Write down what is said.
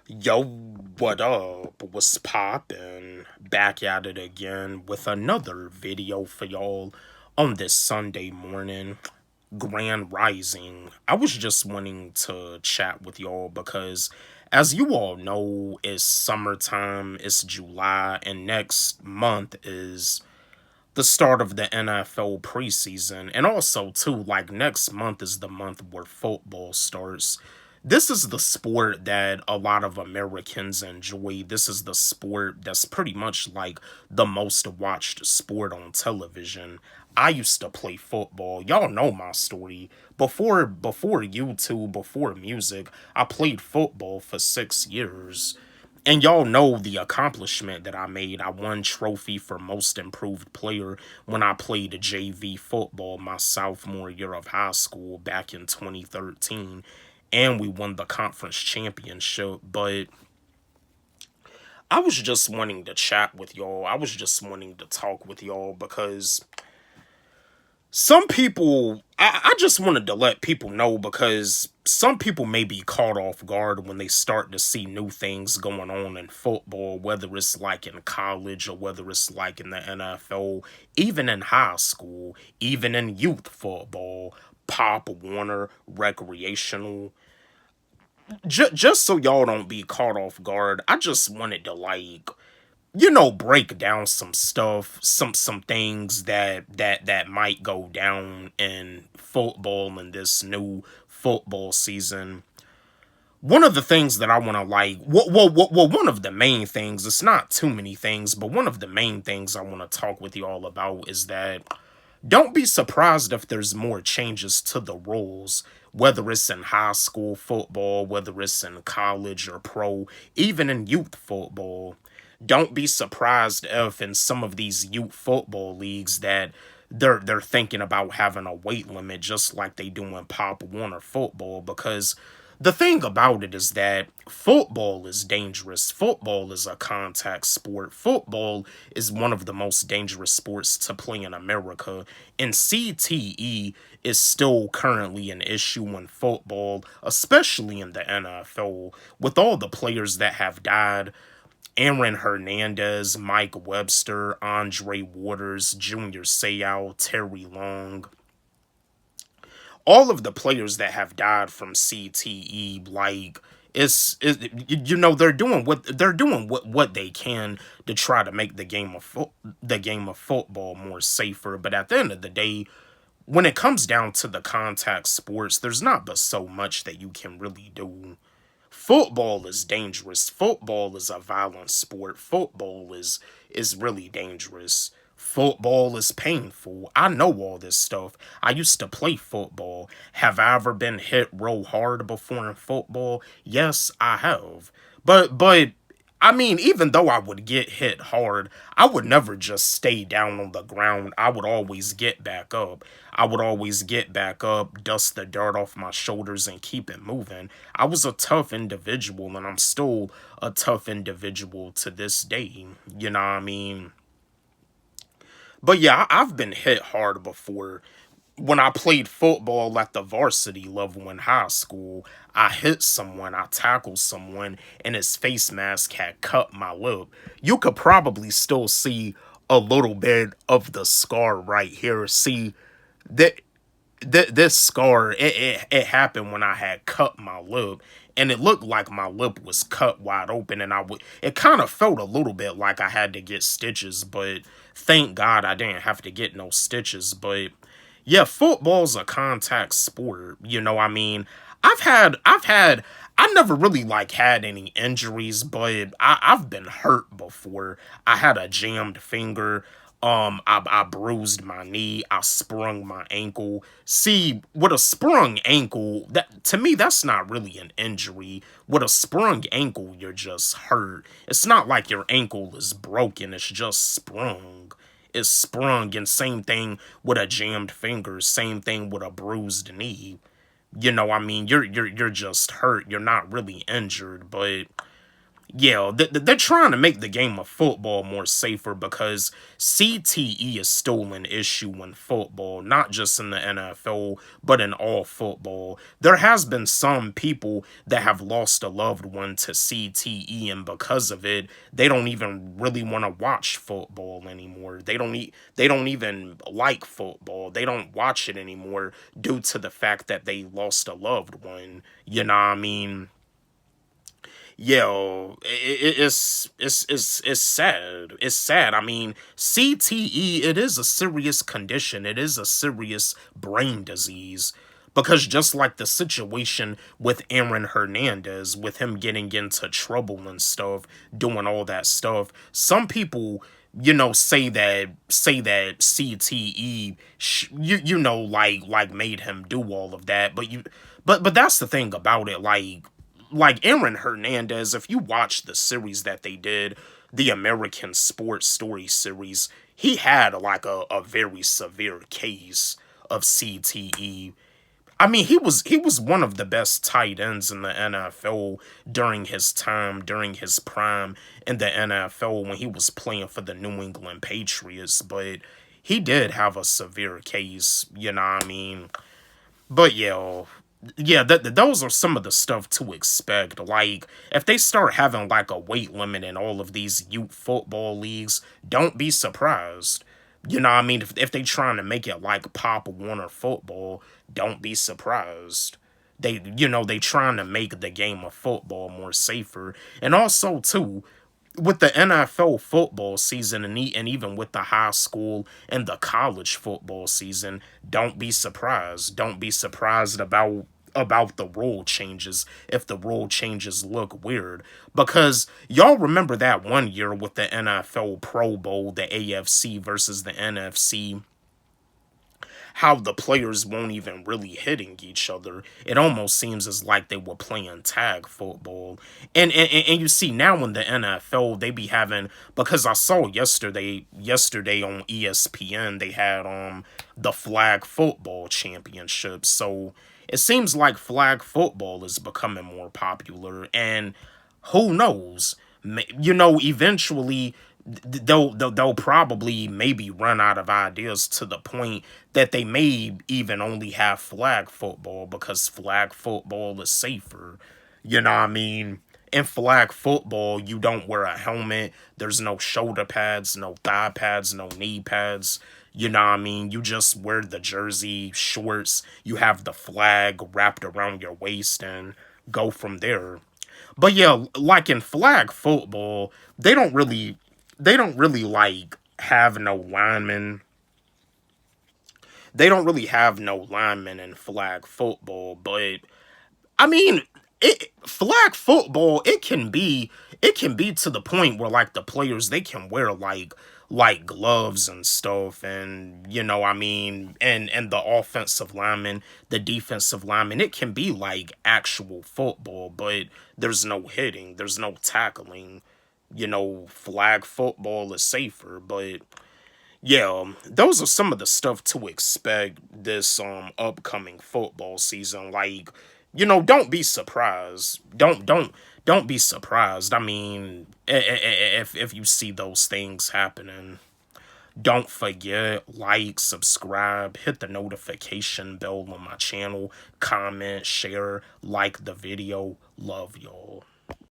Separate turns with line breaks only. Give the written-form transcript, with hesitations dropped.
Yo, what up? What's poppin'? Back at it again with another video for y'all on this Sunday morning. Grand Rising. I was just wanting to chat with y'all because, as you all know, it's summertime, it's July, and next month is the start of the NFL preseason. And also, too, like next month is the month where football starts. This is the sport that a lot of Americans enjoy. This is the sport that's pretty much like the most watched sport on television. I used to play football. Y'all know my story. Before YouTube, before music, I played football for 6 years. And y'all know the accomplishment that I made. I won trophy for most improved player when I played JV football my sophomore year of high school back in 2013. And we won the conference championship. But I was just wanting to chat with y'all. I was just wanting to talk with y'all because some people, I just wanted to let people know because some people may be caught off guard when they start to see new things going on in football, whether it's like in college or whether it's like in the NFL, even in high school, even in youth football, Pop Warner, recreational. Just so y'all don't be caught off guard, I just wanted to break down some stuff, some things that might go down in football in this new football season. One of the things that I want to one of the main things, it's not too many things, but one of the main things I want to talk with you all about is that don't be surprised if there's more changes to the rules, whether it's in high school football, whether it's in college or pro, even in youth football. Don't be surprised if in some of these youth football leagues that they're thinking about having a weight limit just like they do in Pop Warner football, because the thing about it is that football is dangerous. Football is a contact sport. Football is one of the most dangerous sports to play in America. And CTE is still currently an issue in football, especially in the NFL, with all the players that have died. Aaron Hernandez, Mike Webster, Andre Waters, Junior Seau, Terry Long, all of the players that have died from CTE, like they're doing what they can to try to make the game of football more safer. But at the end of the day, when it comes down to the contact sports, there's not but so much that you can really do. Football is dangerous. Football is a violent sport. Football is really dangerous. Football is painful. I know all this stuff. I used to play football. Have I ever been hit real hard before in football? Yes, I have. But I mean, even though I would get hit hard, I would never just stay down on the ground. I would always get back up. I would always get back up, dust the dirt off my shoulders, and keep it moving. I was a tough individual, and I'm still a tough individual to this day. You know what I mean? But yeah, I've been hit hard before. When I played football at the varsity level in high school, I hit someone, I tackled someone, and his face mask had cut my lip. You could probably still see a little bit of the scar right here. See, that this scar, it happened when I had cut my lip, and it looked like my lip was cut wide open, and it kind of felt a little bit like I had to get stitches, but thank God I didn't have to get no stitches. But yeah, football's a contact sport. I mean, I never really like had any injuries, but I've been hurt before. I had a jammed finger. I bruised my knee. I sprung my ankle. See, with a sprung ankle, that to me that's not really an injury. With a sprung ankle, you're just hurt. It's not like your ankle is broken. It's just sprung. It's sprung, and same thing with a jammed finger. Same thing with a bruised knee. I mean, you're just hurt. You're not really injured, but Yeah, they're trying to make the game of football more safer because CTE is still an issue in football, not just in the NFL, but in all football. There has been some people that have lost a loved one to CTE, and because of it, they don't even really want to watch football anymore. They don't even like football. They don't watch it anymore due to the fact that they lost a loved one. You know what I mean? Yo, it's sad. It's sad. I mean, CTE, it is a serious condition. It is a serious brain disease. Because just like the situation with Aaron Hernandez, with him getting into trouble and stuff, doing all that stuff, some people, say that CTE, like made him do all of that. But that's the thing about it. Like Aaron Hernandez, if you watch the series that they did, the American Sports Story series, he had like a very severe case of CTE. I mean, he was one of the best tight ends in the NFL during his prime in the NFL when he was playing for the New England Patriots, but he did have a severe case, you know what I mean? But yeah, those are some of the stuff to expect. Like, if they start having like a weight limit in all of these youth football leagues, don't be surprised. You know what I mean? If they trying to make it like Pop Warner football, don't be surprised. They trying to make the game of football more safer. And also, too, with the NFL football season and even with the high school and the college football season, don't be surprised. Don't be surprised about the rule changes if the rule changes look weird. Because y'all remember that one year with the NFL Pro Bowl, the AFC versus the NFC, how the players won't even really hitting each other. It almost seems as like they were playing tag football. And you see now in the NFL they be having, because I saw yesterday on ESPN they had the flag football championship. So it seems like flag football is becoming more popular, and who knows? Eventually they'll probably maybe run out of ideas to the point that they may even only have flag football because flag football is safer. You know what I mean? In flag football, you don't wear a helmet. There's no shoulder pads, no thigh pads, no knee pads. You know what I mean? You just wear the jersey, shorts. You have the flag wrapped around your waist and go from there. But yeah, like in flag football, they don't really like have no linemen. They don't really have no linemen in flag football, but I mean, flag football, it can be to the point where like the players they can wear like gloves and stuff, and I mean, and the offensive lineman, the defensive lineman, it can be like actual football, but there's no hitting, there's no tackling. Flag football is safer, but yeah, those are some of the stuff to expect this upcoming football season. Like, don't be surprised. Don't be surprised. I mean, if you see those things happening, don't forget, like, subscribe, hit the notification bell on my channel, comment, share, like the video. Love y'all.